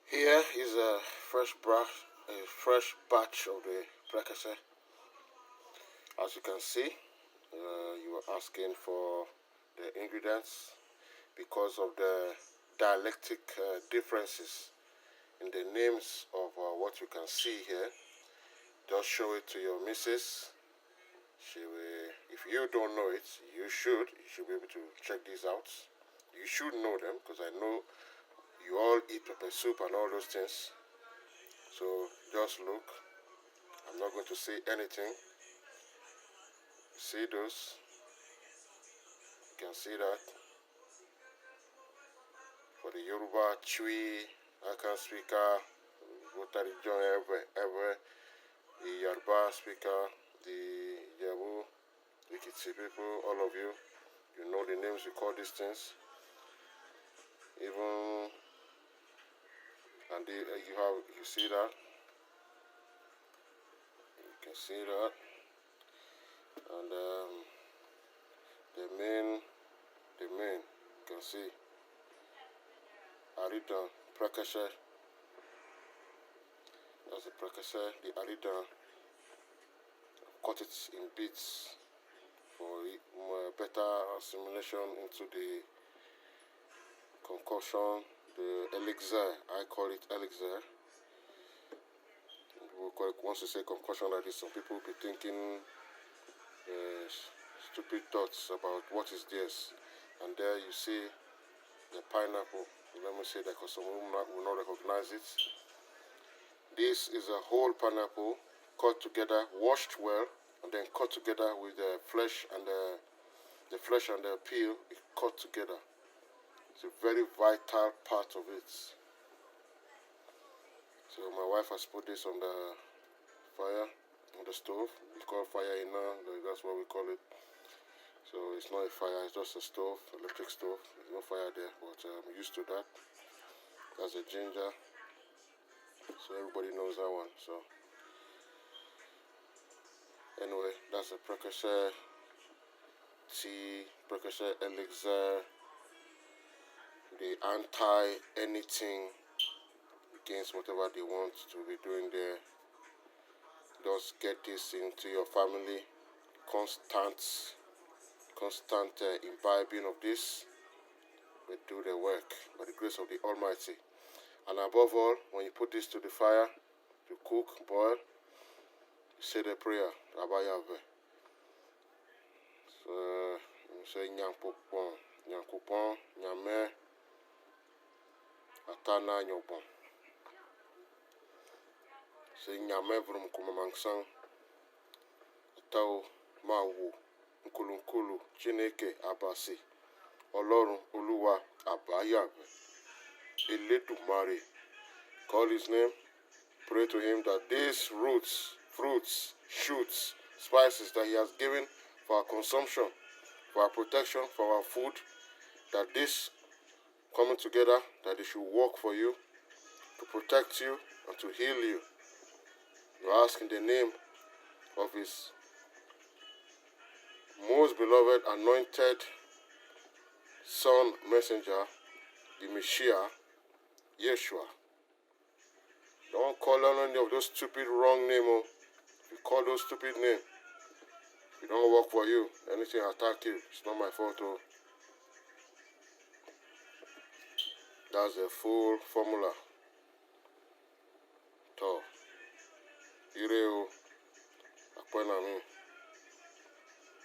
Here is a fresh batch of the Prẹkẹsẹ. As you can see, you are asking for the ingredients because of the dialectic differences in the names of what you can see here. Just show it to your missus. She will, if you don't know it, you should be able to check these out. You should know them because I know you all eat pepper soup and all those things. So just look. I'm not going to say anything. See those? You can see that. For the Yòrúbá, Chui, I can speaker, Áridàn Prẹkẹsẹ, the Yòrúbá speaker, the Ìjẹ̀bú, the Èkìtì people, all of you, you know the names we call these things. Even, and you see that? You can see that. And the main, you can see, Áridàn Prẹkẹsẹ. That's the Prẹkẹsẹ, the Áridàn. Cut it in bits for better assimilation into the concoction, the elixir. I call it elixir. Once you say concoction like this, some people will be thinking stupid thoughts about what is this. And there you see the pineapple. Let me say that because some will not recognize it. This is a whole pineapple cut together, washed well, and then cut together with the flesh and the peel. Cut together. It's a very vital part of it. So my wife has put this on the fire, on the stove. We call fire in now. That's what we call it. So it's not a fire. It's just a stove, electric stove. There's no fire there, but I'm used to that. That's a ginger. So everybody knows that one. So anyway, that's a Prẹkẹsẹ tea, Prẹkẹsẹ elixir, the anti-anything against whatever they want to be doing there. Just get this into your family. Constant imbibing of this will do the work by the grace of the Almighty. And above all, when you put this to the fire, to cook, boil, you say the prayer, ÀÁGBޮ ELIXIR. So you say Nyankopon, Nyame, Atana Nyobon. Say Nyame vrum kumamangsang, Atao Mawu, Nkulunkulu, Chineke Abasi, Ọlọ́run Olúwa ÀÁGBޮ ELIXIR. Call his name, pray to him that these roots, fruits, shoots, spices that he has given for our consumption, for our protection, for our food, that this coming together, that they should work for you, to protect you and to heal you. You ask in the name of his most beloved, anointed son, messenger, the Messiah, Yeshua. Don't call on any of those stupid wrong names. If you call those stupid names, if it don't work for you, anything attack you, it's not my fault. That's the full formula. To. Ireo. Akwenami.